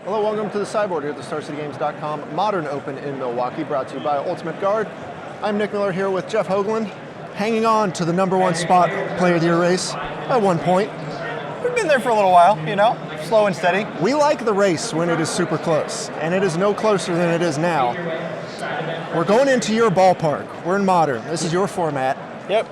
Hello, welcome to the Sideboard here at the StarCityGames.com Modern Open in Milwaukee, brought to you by Ultimate Guard. I'm Nick Miller here with Jeff Hoogland, hanging on to the #1 spot Player of the Year race by 1 point. We've been there for a little while, you know, slow and steady. We like the race when it is super close, and it is no closer than it is now. We're going into your ballpark. We're in Modern. This is your format. Yep.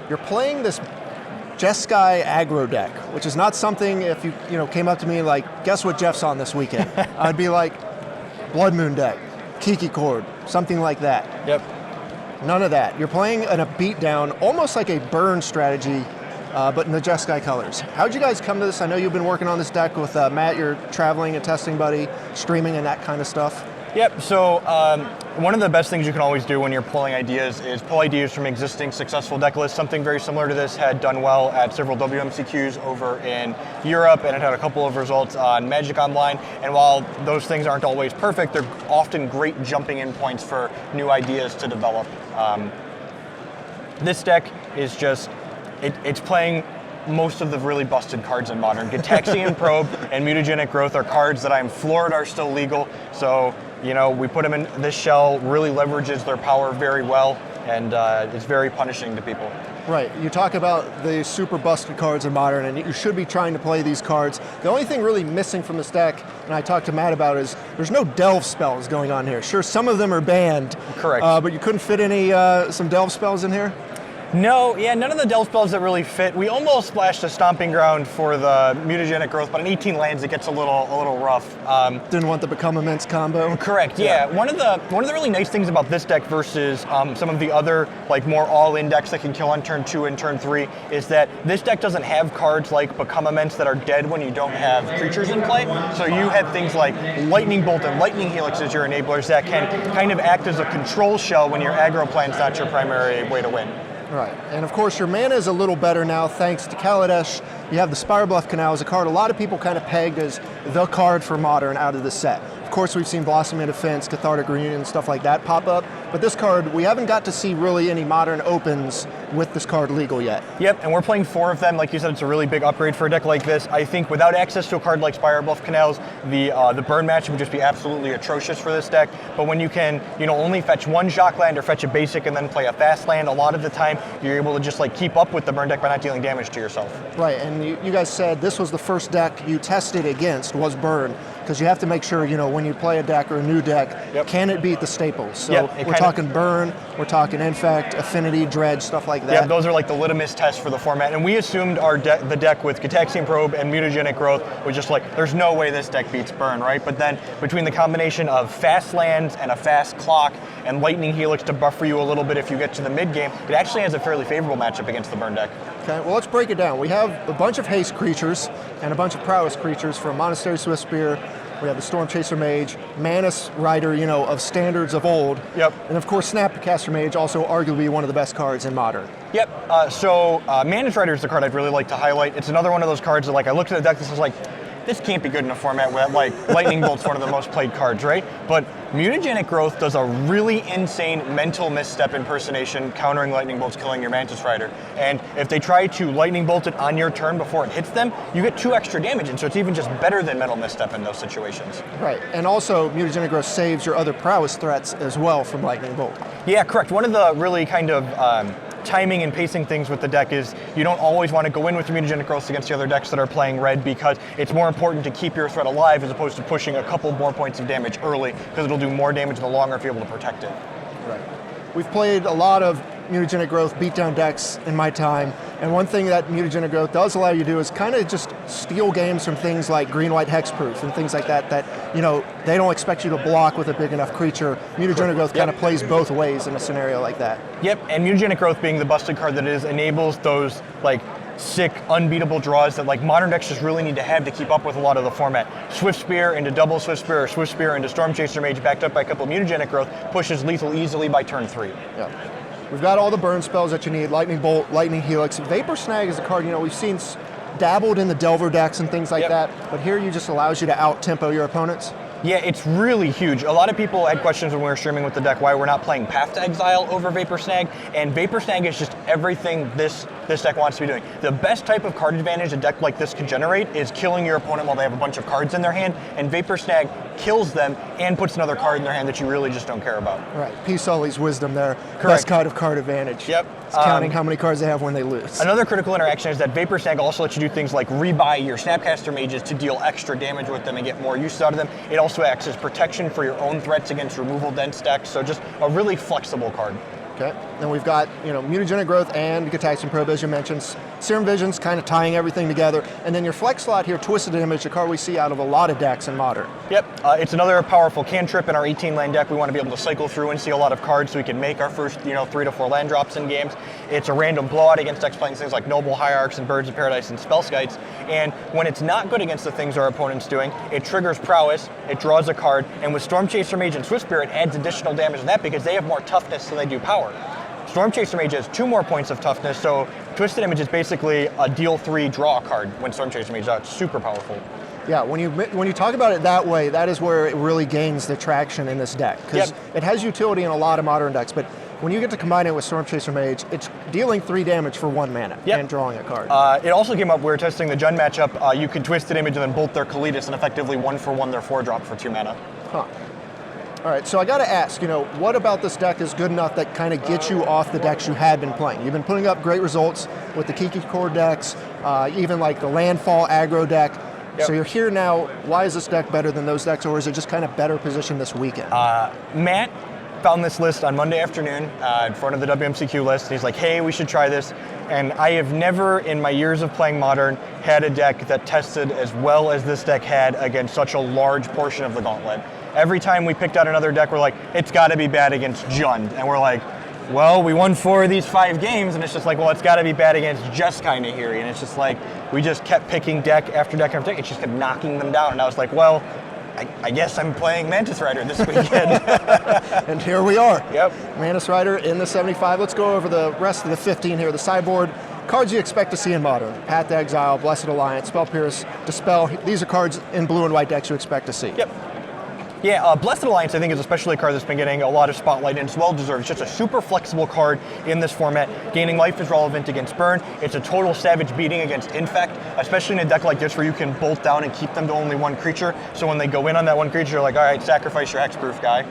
You're playing this Jeskai Aggro deck, which is not something if you came up to me like, guess what Jeff's on this weekend? I'd be like, Blood Moon deck, Kiki Chord, something like that. Yep. None of that. You're playing in a beatdown, almost like a burn strategy, but in the Jeskai colors. How'd you guys come to this? I know you've been working on this deck with Matt, your traveling and testing buddy, streaming and that kind of stuff. Yep, so one of the best things you can always do when you're pulling ideas is pull ideas from existing successful deck lists. Something very similar to this had done well at several WMCQs over in Europe, and it had a couple of results on Magic Online. And while those things aren't always perfect, they're often great jumping in points for new ideas to develop. This deck is just, it's playing most of the really busted cards in Modern. Gitaxian Probe and Mutagenic Growth are cards that I'm floored are still legal. So, we put them in this shell, really leverages their power very well, and it's very punishing to people. Right, you talk about the super busted cards in Modern, and you should be trying to play these cards. The only thing really missing from this deck, and I talked to Matt about, is there's no delve spells going on here. Sure, some of them are banned. Correct. But you couldn't fit any some delve spells in here? No, none of the delve spells that really fit. We almost splashed a Stomping Ground for the Mutagenic Growth, but in 18 lands it gets a little rough. Didn't want the Become Immense combo? Correct, yeah. One of the really nice things about this deck versus some of the other more all-in decks that can kill on turn 2 and turn 3 is that this deck doesn't have cards like Become Immense that are dead when you don't have creatures in play. So you have things like Lightning Bolt and Lightning Helix as your enablers that can kind of act as a control shell when your aggro plan's not your primary way to win. Right, and of course your mana is a little better now thanks to Kaladesh. You have the Spire Bluff Canal as a card a lot of people kind of pegged as the card for Modern out of the set. Of course we've seen Blossoming Defense, Cathartic Reunion, stuff like that pop up, but this card, we haven't got to see really any Modern opens with this card legal yet. Yep, and we're playing 4 of them. Like you said, it's a really big upgrade for a deck like this. I think without access to a card like Spire Bluff Canals, the burn match would just be absolutely atrocious for this deck. But when you can, only fetch 1 Shock land or fetch a basic and then play a fast land, a lot of the time you're able to just keep up with the burn deck by not dealing damage to yourself. Right, and you guys said this was the first deck you tested against was burn, because you have to make sure, when you play a deck or a new deck, can it beat the staples? So we're talking burn, we're talking infect, affinity, dredge, stuff like that. Yeah, those are the litmus tests for the format. And we assumed the deck with Gitaxian Probe and Mutagenic Growth was just there's no way this deck beats burn, right? But then between the combination of fast lands and a fast clock and Lightning Helix to buffer you a little bit if you get to the mid game, it actually has a fairly favorable matchup against the burn deck. Okay, well let's break it down. We have a bunch of haste creatures and a bunch of prowess creatures from Monastery Swiftspear. We have the Storm Chaser Mage, Manus Rider, of standards of old. Yep. And of course, Snapcaster Mage, also arguably one of the best cards in Modern. Yep. So Manus Rider is the card I'd really like to highlight. It's another one of those cards that I looked at the deck, this was this can't be good in a format where Lightning Bolt's one of the most played cards, right? But Mutagenic Growth does a really insane mental misstep impersonation, countering Lightning Bolt's killing your Mantis Rider. And if they try to Lightning Bolt it on your turn before it hits them, you get 2 extra damage, and so it's even just better than mental misstep in those situations. Right, and also Mutagenic Growth saves your other prowess threats as well from Lightning Bolt. Yeah, correct. One of the really kind of timing and pacing things with the deck is you don't always want to go in with your Mutagenic Growth against the other decks that are playing red, because it's more important to keep your threat alive as opposed to pushing a couple more points of damage early, because it'll do more damage in the long run if you're able to protect it. Right. We've played a lot of Mutagenic Growth beatdown decks in my time, and one thing that Mutagenic Growth does allow you to do is kind of just steal games from things like green-white hexproof and things like that they don't expect you to block with a big enough creature. Mutagenic Growth kind of plays both ways in a scenario like that. Yep, and Mutagenic Growth being the busted card that it is enables those sick, unbeatable draws that Modern decks just really need to have to keep up with a lot of the format. Swiftspear into double Swiftspear, or Swiftspear into Storm Chaser Mage backed up by a couple of Mutagenic Growth pushes lethal easily by turn 3. Yeah. We've got all the burn spells that you need, Lightning Bolt, Lightning Helix. Vapor Snag is a card, we've seen dabbled in the Delver decks and things like that, but here you just allows you to out-tempo your opponents. Yeah, it's really huge. A lot of people had questions when we were streaming with the deck why we're not playing Path to Exile over Vapor Snag, and Vapor Snag is just everything this this deck wants to be doing. The best type of card advantage a deck like this can generate is killing your opponent while they have a bunch of cards in their hand, and Vapor Snag kills them and puts another card in their hand that you really just don't care about. Right, P. Sully's wisdom there. Correct. Best kind of card advantage. Yep. It's counting how many cards they have when they lose. Another critical interaction is that Vapor Snag also lets you do things like rebuy your Snapcaster Mages to deal extra damage with them and get more use out of them. It also acts as protection for your own threats against removal dense decks, so just a really flexible card. Okay, then we've got mutagenic growth and Gataxian Probe, as you mentioned. Serum Vision's kind of tying everything together, and then your flex slot here, Twisted Image, a card we see out of a lot of decks in Modern. Yep, it's another powerful cantrip in our 18-land deck. We want to be able to cycle through and see a lot of cards so we can make our first 3 to 4 land drops in games. It's a random blowout against decks playing things like Noble Hierarchs and Birds of Paradise and Spellskites, and when it's not good against the things our opponent's doing, it triggers Prowess, it draws a card, and with Storm Chaser Mage and Swift Spirit adds additional damage to that because they have more toughness so they do power. Storm Chaser Mage has 2 more points of toughness, so Twisted Image is basically a deal 3 draw card when Storm Chaser Mage is out. It's super powerful. Yeah, when you talk about it that way, that is where it really gains the traction in this deck, because it has utility in a lot of Modern decks, but when you get to combine it with Storm Chaser Mage, it's dealing 3 damage for 1 mana and drawing a card. It also came up, we were testing the Jund matchup, you could Twisted Image and then bolt their Kalitas and effectively 1-for-1 their 4-drop for 2 mana. Huh. All right, so I got to ask, what about this deck is good enough that kind of gets you off the decks you had been playing? You've been putting up great results with the Kiki Core decks, even like the Landfall Aggro deck. Yep. So you're here now. Why is this deck better than those decks, or is it just kind of better positioned this weekend? Matt found this list on Monday afternoon in front of the WMCQ list. And he's like, hey, we should try this. And I have never, in my years of playing Modern, had a deck that tested as well as this deck had against such a large portion of the gauntlet. Every time we picked out another deck, we're like, it's got to be bad against Jund. And we're like, well, we won 4 of these 5 games, and it's just like, well, it's got to be bad against Jeskai Nahiri. And it's just like, we just kept picking deck after deck after deck. It just kept knocking them down. And I was like, well, I guess I'm playing Mantis Rider this weekend. And here we are. Yep. Mantis Rider in the 75. Let's go over the rest of the 15 here. The sideboard, cards you expect to see in Modern. Path to Exile, Blessed Alliance, Spell Pierce, Dispel. These are cards in blue and white decks you expect to see. Yep. Yeah, Blessed Alliance I think is especially a card that's been getting a lot of spotlight, and it's well deserved. It's just a super flexible card in this format. Gaining life is relevant against burn. It's a total savage beating against infect, especially in a deck like this where you can bolt down and keep them to only 1 creature. So when they go in on that 1 creature, you're like, all right, sacrifice your hexproof guy.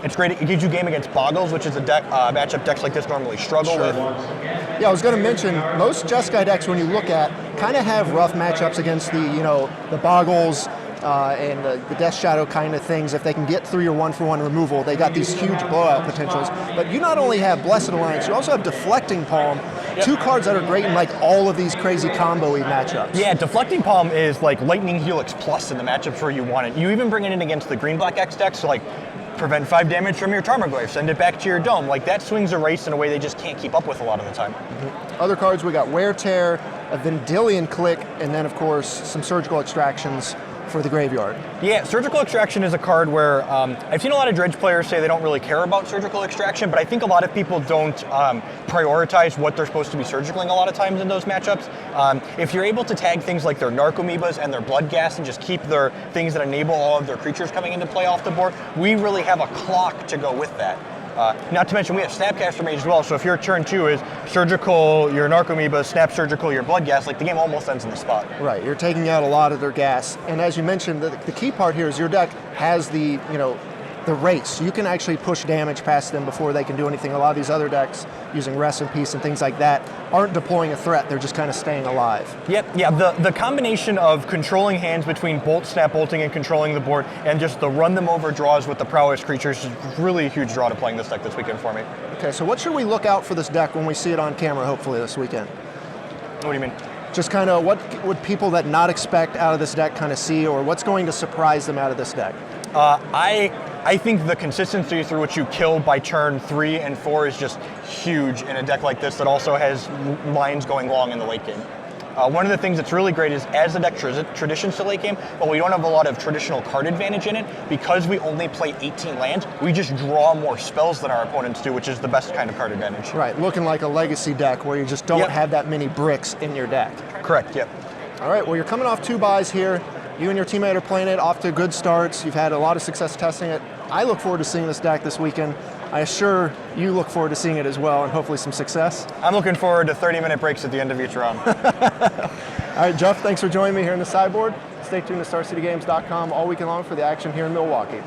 It's great. It gives you game against Boggles, which is a deck matchup decks like this normally struggle with. Yeah, I was going to mention most Jeskai decks when you look at kind of have rough matchups against the Boggles. And the Death Shadow kind of things. If they can get through your 1-for-1 removal, they got these huge blowout potentials. But you not only have Blessed Alliance, you also have Deflecting Palm, 2 cards that are great in like all of these crazy combo-y matchups. Yeah, Deflecting Palm is like Lightning Helix Plus in the matchups where you want it. You even bring it in against the Green-Black X decks, so like prevent 5 damage from your Tarmogoyf, send it back to your Dome. Like that swings a race in a way they just can't keep up with a lot of the time. Other cards, we got Wear Tear, a Vendilion Click, and then of course some Surgical Extractions for the graveyard. Yeah, Surgical Extraction is a card where I've seen a lot of Dredge players say they don't really care about Surgical Extraction, but I think a lot of people don't prioritize what they're supposed to be surgicaling a lot of times in those matchups. If you're able to tag things like their Narcomoebas and their Blood Gas and just keep their things that enable all of their creatures coming into play off the board, we really have a clock to go with that. Not to mention we have Snapcaster Mage as well, so if your turn 2 is Surgical, your Narcomoeba, Snap Surgical, your Blood Gas, like the game almost ends in the spot. Right, you're taking out a lot of their gas. And as you mentioned, the key part here is your deck has the race. You can actually push damage past them before they can do anything. A lot of these other decks, using Rest in Peace and things like that, aren't deploying a threat, they're just kind of staying alive. Yep, yeah, the combination of controlling hands between Bolt, Snap Bolting, and controlling the board, and just the run them over draws with the Prowess creatures is really a huge draw to playing this deck this weekend for me. Okay, so what should we look out for this deck when we see it on camera, hopefully, this weekend? What do you mean? Just kind of what would people that not expect out of this deck kind of see, or what's going to surprise them out of this deck? I think the consistency through which you kill by turn 3 and 4 is just huge in a deck like this that also has lines going long in the late game. One of the things that's really great is as the deck traditions to late game, but we don't have a lot of traditional card advantage in it, because we only play 18 lands, we just draw more spells than our opponents do, which is the best kind of card advantage. Right, looking like a legacy deck where you just don't have that many bricks in your deck. Correct, yep. All right, well, you're coming off 2 buys here. You and your teammate are playing it off to good starts. You've had a lot of success testing it. I look forward to seeing this deck this weekend. I assure you look forward to seeing it as well, and hopefully some success. I'm looking forward to 30-minute breaks at the end of each round. All right, Jeff, thanks for joining me here in the sideboard. Stay tuned to StarCityGames.com all weekend long for the action here in Milwaukee.